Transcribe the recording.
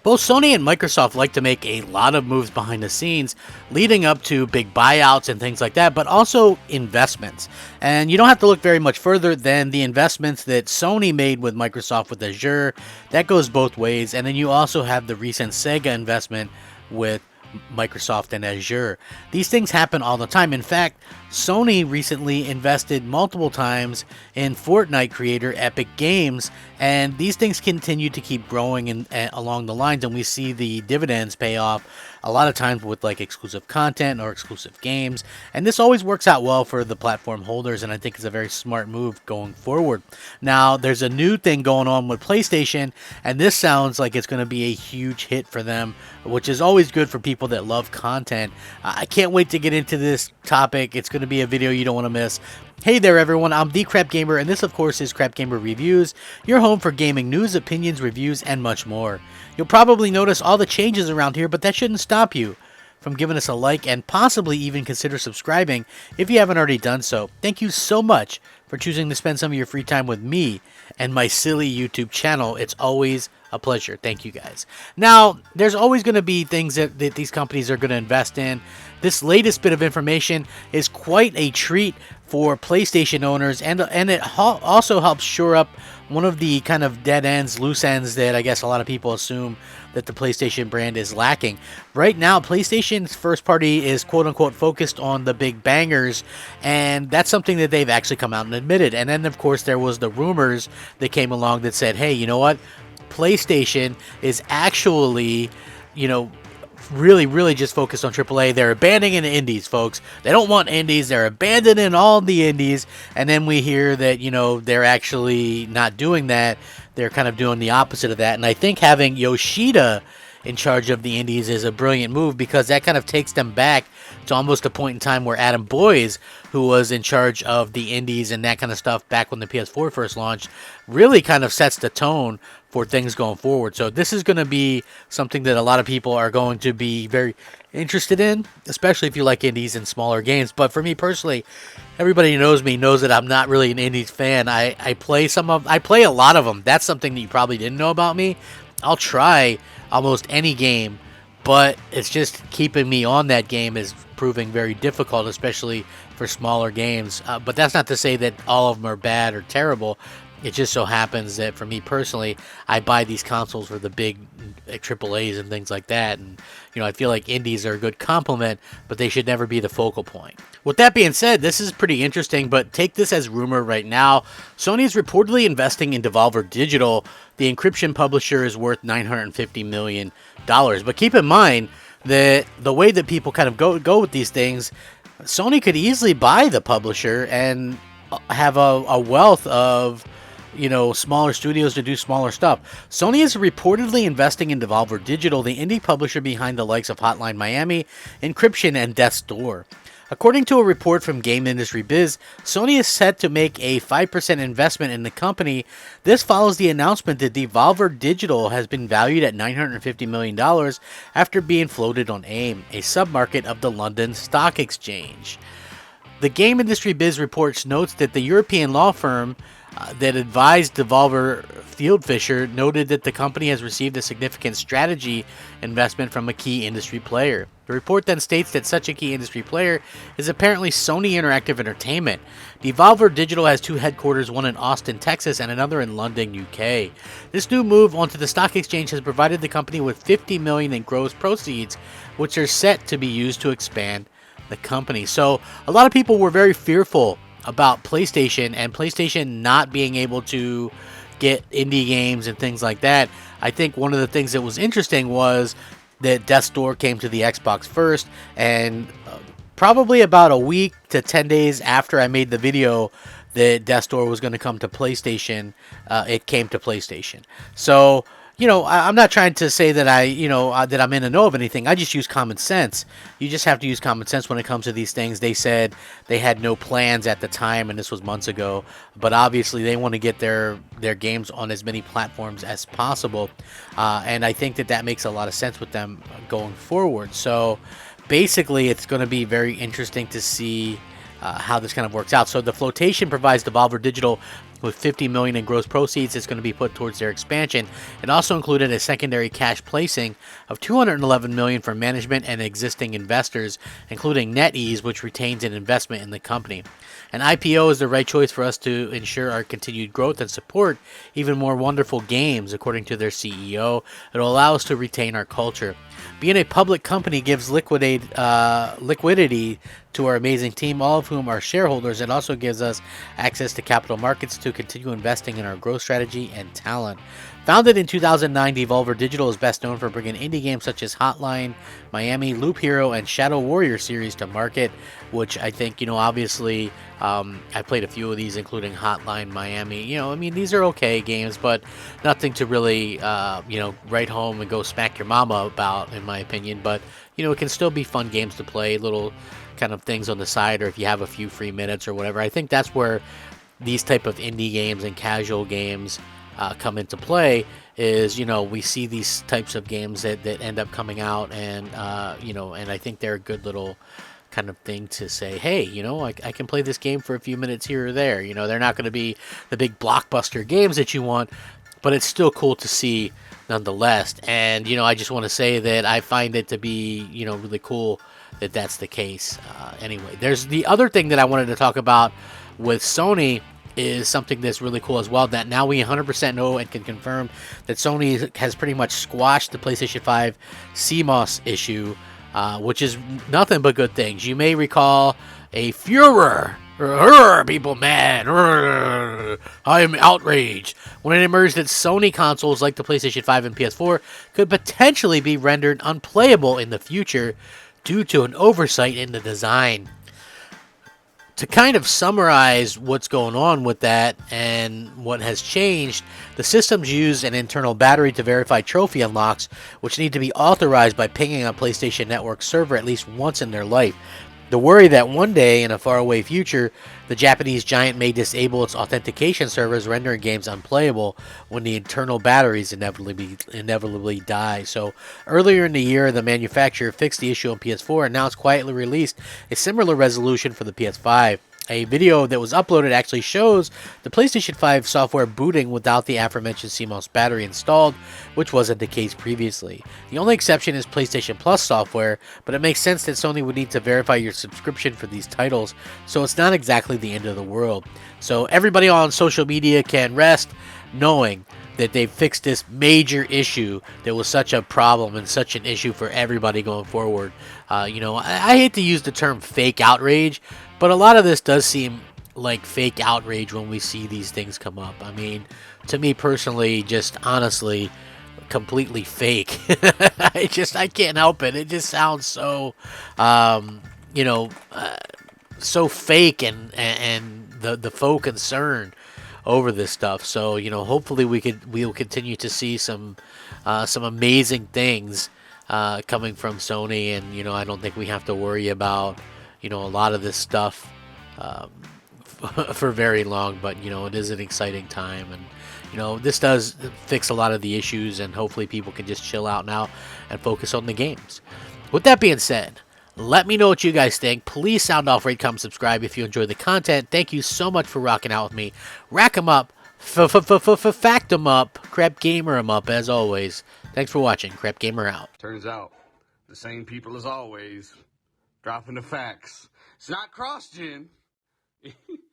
Both Sony and Microsoft like to make a lot of moves behind the scenes leading up to big buyouts and things like that, but also investments. And you don't have to look very much further than the investments that Sony made with Microsoft with Azure. That goes both ways. And then you also have the recent Sega investment with Microsoft and Azure. These things happen all the time. In fact, Sony recently invested multiple times in Fortnite creator Epic Games, and these things continue to keep growing along the lines, and we see the dividends pay off a lot of times with like exclusive content or exclusive games, and this always works out well for the platform holders, and I think it's a very smart move going forward. Now, there's a new thing going on with PlayStation, and this sounds like it's going to be a huge hit for them, which is always good for people that love content. I can't wait to get into this topic. It's going to be a video you don't want to miss. Hey there everyone, I'm the Crapgamer, and this of course is Crapgamer Reviews, your home for gaming news, opinions, reviews, and much more. You'll probably notice all the changes around here, but that shouldn't stop you from giving us a like and possibly even consider subscribing if you haven't already done so. Thank you so much for choosing to spend some of your free time with me and my silly YouTube channel. It's always a pleasure. Thank you guys. Now, there's always going to be things that these companies are going to invest in. This latest bit of information is quite a treat for PlayStation owners, and it also helps shore up one of the kind of dead ends, loose ends that I guess a lot of people assume that the PlayStation brand is lacking. Right now, PlayStation's first party is quote-unquote focused on the big bangers, and that's something that they've actually come out and admitted. And then, of course, there was the rumors that came along that said, hey, you know what? PlayStation is actually, really just focused on AAA. They're abandoning the indies, folks. They don't want indies. They're abandoning all the indies. And then we hear that, they're actually not doing that. They're kind of doing the opposite of that. And I think having Yoshida in charge of the indies is a brilliant move, because that kind of takes them back to almost a point in time where Adam Boyes, who was in charge of the indies and that kind of stuff back when the PS4 first launched, really kind of sets the tone for things going forward. So this is going to be something that a lot of people are going to be very interested in, especially if you like indies and smaller games. But for me personally, everybody who knows me knows that I'm not really an indies fan. I play a lot of them. That's something that you probably didn't know about me. I'll try almost any game, but it's just keeping me on that game is proving very difficult, especially for smaller games. But that's not to say that all of them are bad or terrible. It just so happens that for me personally, I buy these consoles for the big AAAs and things like that. And, I feel like indies are a good complement, but they should never be the focal point. With that being said, this is pretty interesting, but take this as rumor right now. Sony is reportedly investing in Devolver Digital. The encryption publisher is worth $950 million. But keep in mind that the way that people kind of go with these things, Sony could easily buy the publisher and have a wealth of smaller studios to do smaller stuff. Sony is reportedly investing in Devolver Digital, the indie publisher behind the likes of Hotline Miami, Encryption, and Death's Door. According to a report from Game Industry Biz, Sony is set to make a 5% investment in the company. This follows the announcement that Devolver Digital has been valued at $950 million after being floated on AIM, a submarket of the London Stock Exchange. The Game Industry Biz reports notes that the European law firm that advised Devolver Fieldfisher noted that the company has received a significant strategy investment from a key industry player. The report then states that such a key industry player is apparently Sony Interactive Entertainment. Devolver Digital has two headquarters, one in Austin, Texas, and another in London, UK. This new move onto the stock exchange has provided the company with $50 million in gross proceeds, which are set to be used to expand the company. So a lot of people were very fearful about PlayStation and PlayStation not being able to get indie games and things like that. I think one of the things that was interesting was that Death's Door came to the Xbox first, and probably about a week to 10 days after I made the video that Death's Door was going to come to PlayStation, it came to PlayStation. So I'm not trying to say that that I'm in the know of anything. I just use common sense. You just have to use common sense when it comes to these things. They said they had no plans at the time, and this was months ago. But obviously, they want to get their games on as many platforms as possible, and I think that makes a lot of sense with them going forward. So basically, it's going to be very interesting to see how this kind of works out. So the flotation provides Devolver Digital with $50 million in gross proceeds that's going to be put towards their expansion. It also included a secondary cash placing of $211 million from management and existing investors, including NetEase, which retains an investment in the company. An IPO is the right choice for us to ensure our continued growth and support even more wonderful games, according to their CEO. It will allow us to retain our culture. Being a public company gives liquidity to our amazing team, all of whom are shareholders. It also gives us access to capital markets to continue investing in our growth strategy and talent. Founded in 2009, Devolver Digital is best known for bringing indie games such as Hotline Miami, Loop Hero, and Shadow Warrior series to market, which I think, obviously, I played a few of these, including Hotline Miami. These are okay games, but nothing to really, write home and go smack your mama about, in my opinion. But, it can still be fun games to play, little kind of things on the side, or if you have a few free minutes or whatever. I think that's where these type of indie games and casual games come into play, is we see these types of games that end up coming out, and and I think they're a good little kind of thing to say, hey, I can play this game for a few minutes here or there. They're not going to be the big blockbuster games that you want, but it's still cool to see nonetheless. And I just want to say that I find it to be really cool that that's the case. Anyway, there's the other thing that I wanted to talk about with Sony, is something that's really cool as well, that now we 100% know and can confirm that Sony has pretty much squashed the PlayStation 5 CMOS issue, which is nothing but good things. You may recall a furor, people mad, I am outraged, when it emerged that Sony consoles like the PlayStation 5 and PS4 could potentially be rendered unplayable in the future due to an oversight in the design. To kind of summarize what's going on with that and what has changed, the systems use an internal battery to verify trophy unlocks, which need to be authorized by pinging a PlayStation Network server at least once in their life. The worry that one day in a faraway future, the Japanese giant may disable its authentication servers, rendering games unplayable when the internal batteries inevitably die. So earlier in the year, the manufacturer fixed the issue on PS4 and now it's quietly released a similar resolution for the PS5. A video that was uploaded actually shows the PlayStation 5 software booting without the aforementioned CMOS battery installed, which wasn't the case previously. The only exception is PlayStation Plus software, but it makes sense that Sony would need to verify your subscription for these titles, so it's not exactly the end of the world. So everybody on social media can rest knowing that they've fixed this major issue that was such a problem and such an issue for everybody going forward. I hate to use the term fake outrage, but a lot of this does seem like fake outrage when we see these things come up. I mean, to me personally, just honestly, completely fake. I can't help it. It just sounds so, so fake, and the faux concern over this stuff. So hopefully we'll continue to see some amazing things coming from Sony, and I don't think we have to worry about a lot of this stuff for very long. But it is an exciting time, and this does fix a lot of the issues, and hopefully people can just chill out now and focus on the games. With that being said, let me know what you guys think. Please sound off, rate, comment, subscribe if you enjoy the content. Thank you so much for rocking out with me. Rack 'em up, fact 'em up, Crapgamer 'em up, as always. Thanks for watching. Crapgamer out. Turns out, the same people as always, dropping the facts. It's not cross-gen.